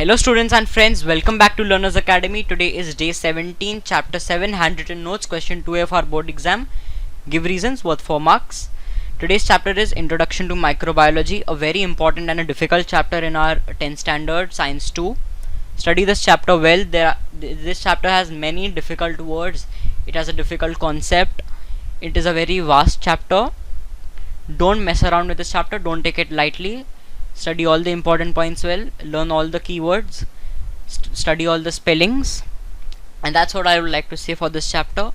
Hello students and friends, welcome back to Learners Academy. Today is day 17, chapter 7, handwritten notes, question 2A of our board exam. Give reasons worth 4 marks. Today's chapter is Introduction to Microbiology, a very important and a difficult chapter in our 10th standard Science 2. Study this chapter well. This chapter has many difficult words. It has a difficult concept. It is a very vast chapter. Don't mess around with this chapter. Don't take it lightly. Study all the important points well, learn all the keywords, study all the spellings, and that's what I would like to say for this chapter.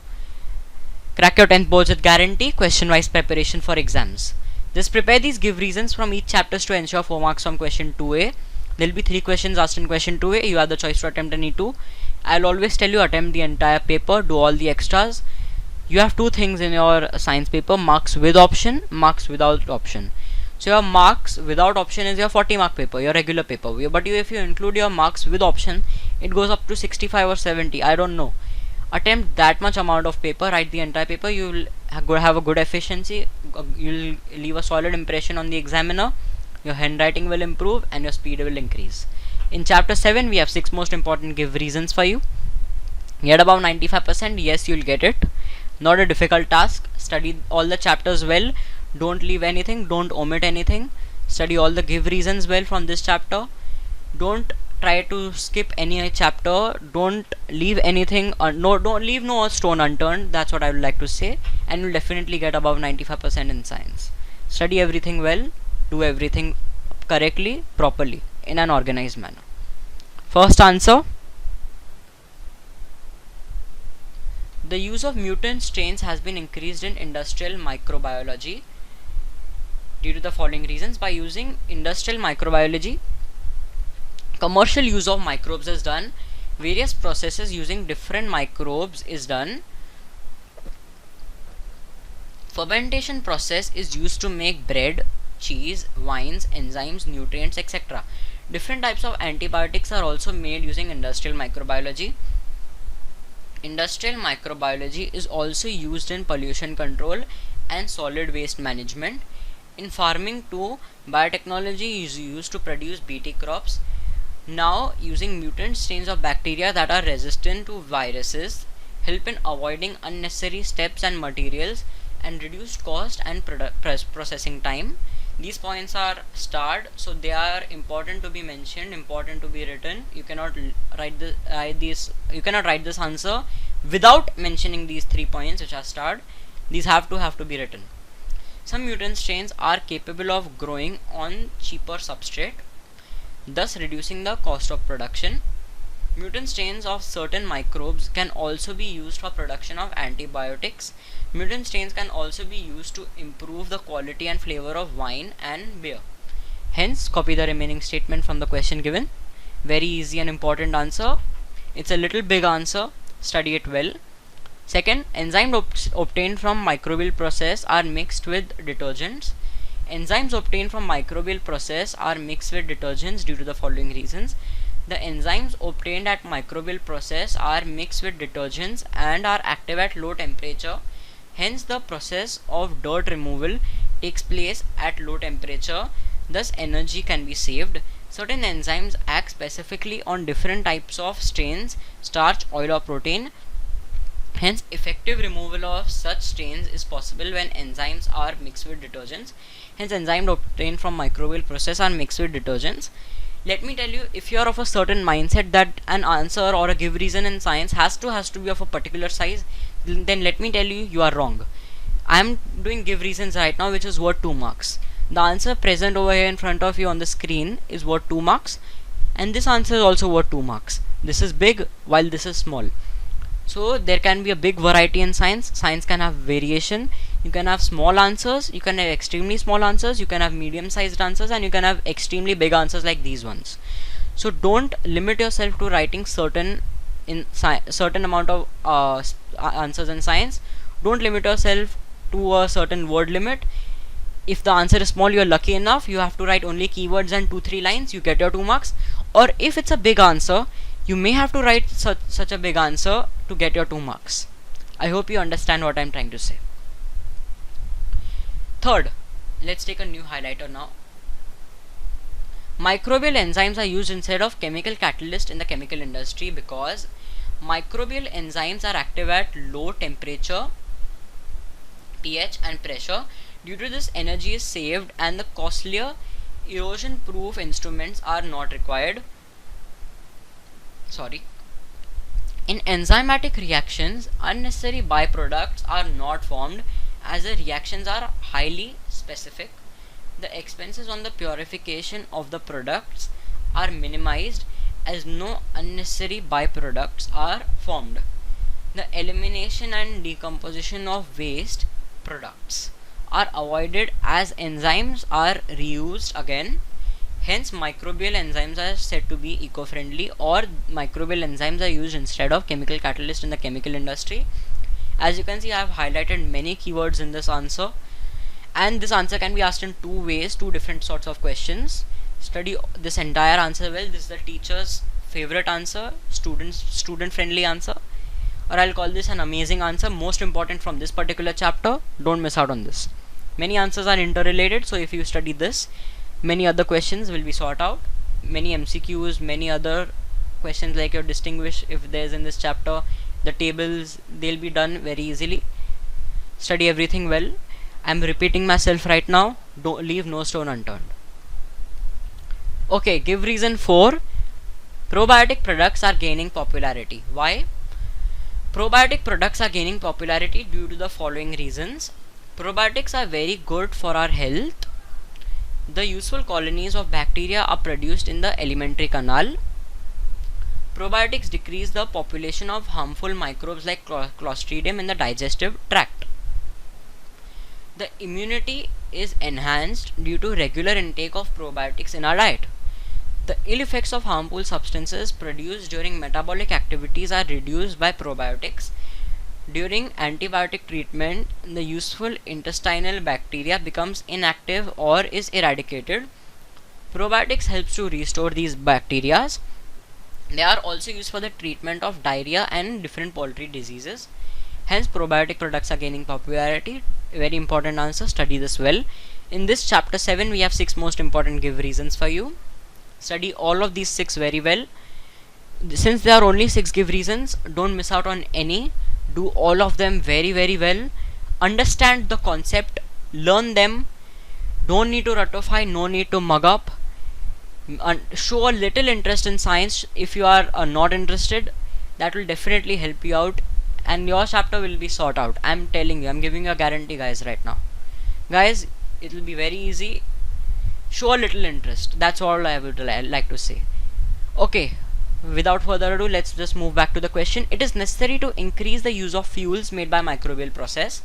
Crack your 10th boards with guarantee, question wise preparation for exams. Just prepare these give reasons from each chapters to ensure 4 marks from question 2A. There will be 3 questions asked in question 2A. You have the choice to attempt any 2. I'll always tell you attempt the entire paper, do all the extras. You have 2 things in your science paper: marks with option, marks without option. So your marks without option is your 40 mark paper, your regular paper. But if you include your marks with option, it goes up to 65 or 70. I don't know. Attempt that much amount of paper, write the entire paper. You will have a good efficiency. You'll leave a solid impression on the examiner. Your handwriting will improve and your speed will increase. In chapter 7, we have 6 most important give reasons for you. Get above 95%, yes, you'll get it. Not a difficult task. Study all the chapters well. Don't leave anything, don't omit anything. Study all the give reasons well from this chapter. Don't try to skip any chapter. Don't leave anything, don't leave no stone unturned. That's what I would like to say. And you'll definitely get above 95% in science. Study everything well, do everything correctly, properly, in an organized manner. First answer. The use of mutant strains has been increased in industrial microbiology due to the following reasons. By using industrial microbiology, commercial use of microbes is done. Various processes using different microbes is done. Fermentation process is used to make bread, cheese, wines, enzymes, nutrients, etc. Different types of antibiotics are also made using industrial microbiology. Industrial microbiology is also used in pollution control and solid waste management. In farming too, biotechnology is used to produce BT crops. Now, using mutant strains of bacteria that are resistant to viruses help in avoiding unnecessary steps and materials and reduce cost and processing time. These points are starred, so they are important to be mentioned, important to be written. You cannot write this answer without mentioning these 3 points which are starred. These have to be written. Some mutant strains are capable of growing on cheaper substrate, thus reducing the cost of production. Mutant strains of certain microbes can also be used for production of antibiotics. Mutant strains can also be used to improve the quality and flavor of wine and beer. Hence, copy the remaining statement from the question given. Very easy and important answer. It's a little big answer. Study it well. Second, enzymes obtained from microbial process are mixed with detergents. Enzymes obtained from microbial process are mixed with detergents due to the following reasons. The enzymes obtained at microbial process are mixed with detergents and are active at low temperature. Hence, the process of dirt removal takes place at low temperature. Thus, energy can be saved. Certain enzymes act specifically on different types of strains, starch, oil or protein. Hence, effective removal of such strains is possible when enzymes are mixed with detergents. Hence, enzymes obtained from microbial process are mixed with detergents. Let me tell you, if you are of a certain mindset that an answer or a give reason in science has to be of a particular size, then let me tell you, you are wrong. I am doing give reasons right now, which is worth 2 marks. The answer present over here in front of you on the screen is worth 2 marks, and this answer is also worth 2 marks. This is big while this is small. So there can be a big variety in science. Science can have variation. You can have small answers, you can have extremely small answers, you can have medium sized answers, and you can have extremely big answers like these ones. So don't limit yourself to writing certain amount of answers in science. Don't limit yourself to a certain word limit. If the answer is small, you are lucky enough, you have to write only keywords and 2-3 lines, you get your 2 marks. Or if it's a big answer, you may have to write such a big answer to get your 2 marks. I hope you understand what I'm trying to say. Third, let's take a new highlighter now. Microbial enzymes are used instead of chemical catalyst in the chemical industry because microbial enzymes are active at low temperature, pH and pressure. Due to this, energy is saved and the costlier erosion proof instruments are not required. In enzymatic reactions, unnecessary byproducts are not formed as the reactions are highly specific. The expenses on the purification of the products are minimized as no unnecessary byproducts are formed. The elimination and decomposition of waste products are avoided as enzymes are reused again. Hence, microbial enzymes are said to be eco-friendly, or microbial enzymes are used instead of chemical catalyst in the chemical industry. As you can see, I have highlighted many keywords in this answer, and this answer can be asked in two ways, two different sorts of questions. Study this entire answer well. This is the teacher's favorite answer, student friendly answer, or I'll call this an amazing answer, most important from this particular chapter. Don't miss out on this. Many answers are interrelated, so if you study this, many other questions will be sought out. Many MCQs, many other questions like your distinguish, if there's in this chapter, the tables, they'll be done very easily. Study everything well. I'm repeating myself right now. Don't leave no stone unturned. Okay, give reason 4. Probiotic products are gaining popularity. Why? Probiotic products are gaining popularity due to the following reasons. Probiotics are very good for our health. The useful colonies of bacteria are produced in the alimentary canal. Probiotics decrease the population of harmful microbes like Clostridium in the digestive tract. The immunity is enhanced due to regular intake of probiotics in our diet. The ill effects of harmful substances produced during metabolic activities are reduced by probiotics. During antibiotic treatment, the useful intestinal bacteria becomes inactive or is eradicated. Probiotics helps to restore these bacteria. They are also used for the treatment of diarrhea and different poultry diseases. Hence, probiotic products are gaining popularity. Very important answer. Study this well. In this chapter 7, we have 6 most important give reasons for you. Study all of these 6 very well. Since there are only 6 give reasons, don't miss out on any. Do all of them very well. Understand the concept. Learn them. Don't need to ratify. No need to mug up. Show a little interest in science. If you are not interested, that will definitely help you out, and your chapter will be sought out. I'm telling you, I'm giving you a guarantee, guys, right now. Guys, it will be very easy. Show a little interest. That's all I would like to say. Okay, without further ado, let's just move back to the question. It is necessary to increase the use of fuels made by microbial process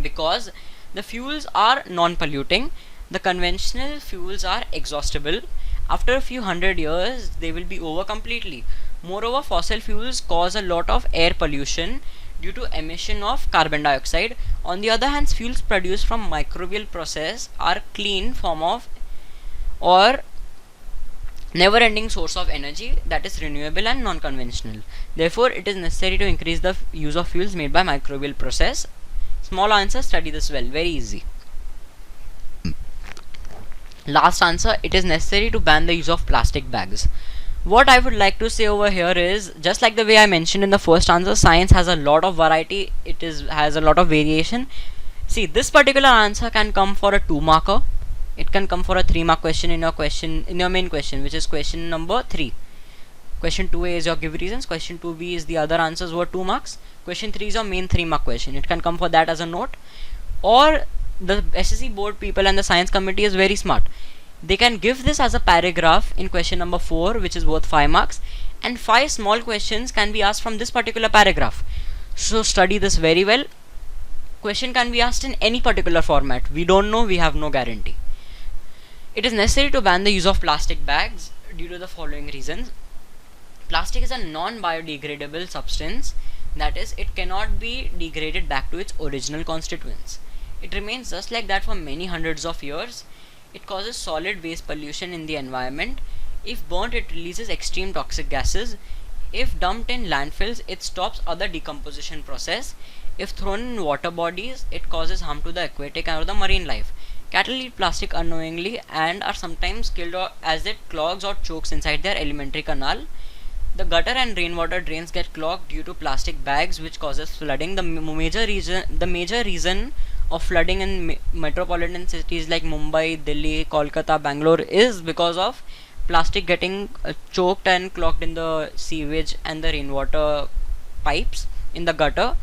because the fuels are non-polluting. The conventional fuels are exhaustible. After a few hundred years, they will be over completely. Moreover, fossil fuels cause a lot of air pollution due to emission of carbon dioxide. On the other hand, fuels produced from microbial process are clean form of or never-ending source of energy that is renewable and non-conventional. Therefore, it is necessary to increase the use of fuels made by microbial process. Small answer, study this well, very easy. Last answer, it is necessary to ban the use of plastic bags. What I would like to say over here is, just like the way I mentioned in the first answer, science has a lot of variety, has a lot of variation. See, this particular answer can come for a 2-marker. It can come for a 3-mark question in your main question, which is question number 3. Question 2A is your give reasons, question 2B is the other answers were 2 marks, question 3 is your main 3-mark question. It can come for that as a note, or the SSC board people and the science committee is very smart. They can give this as a paragraph in question number 4, which is worth 5 marks, and 5 small questions can be asked from this particular paragraph. So study this very well. Question can be asked in any particular format. We don't know, we have no guarantee. It is necessary to ban the use of plastic bags due to the following reasons. Plastic is a non-biodegradable substance, that is, it cannot be degraded back to its original constituents. It remains just like that for many hundreds of years. It causes solid waste pollution in the environment. If burnt, it releases extreme toxic gases. If dumped in landfills, it stops other decomposition process. If thrown in water bodies, it causes harm to the aquatic or the marine life. Cattle eat plastic unknowingly and are sometimes killed as it clogs or chokes inside their alimentary canal. The gutter and rainwater drains get clogged due to plastic bags, which causes flooding. The major reason of flooding in metropolitan cities like Mumbai, Delhi, Kolkata, Bangalore is because of plastic getting choked and clogged in the sewage and the rainwater pipes in the gutter.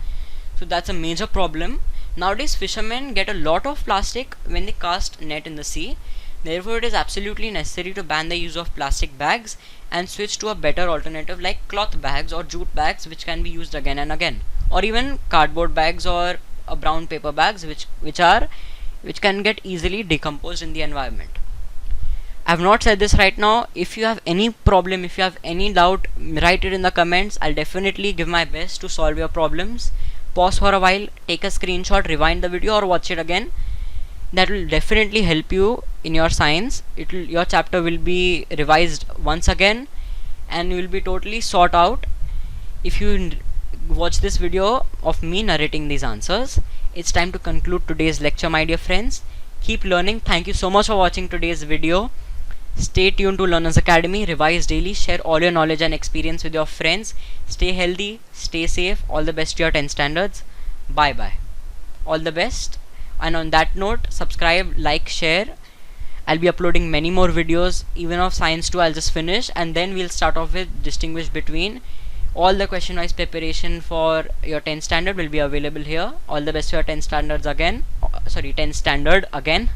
So that's a major problem. Nowadays fishermen get a lot of plastic when they cast net in the sea. Therefore it is absolutely necessary to ban the use of plastic bags and switch to a better alternative like cloth bags or jute bags, which can be used again and again, or even cardboard bags or brown paper bags, which can get easily decomposed in the environment. I have not said this right now. If you have any problem, if you have any doubt, write it in the comments. I'll definitely give my best to solve your problems. Pause for a while, take a screenshot, rewind the video or watch it again. That will definitely help you in your science. Your chapter will be revised once again and you will be totally sought out if you watch this video of me narrating these answers. It's time to conclude today's lecture, my dear friends. Keep learning. Thank you so much for watching today's video. Stay tuned to Learners Academy. Revise daily. Share all your knowledge and experience with your friends. Stay healthy. Stay safe. All the best to your 10 standards. Bye bye. All the best. And on that note, subscribe, like, share. I'll be uploading many more videos, even of science too. I'll just finish and then we'll start off with distinguish between. All the question wise preparation for your 10th standard will be available here. All the best to your 10 standards again. 10th standard again.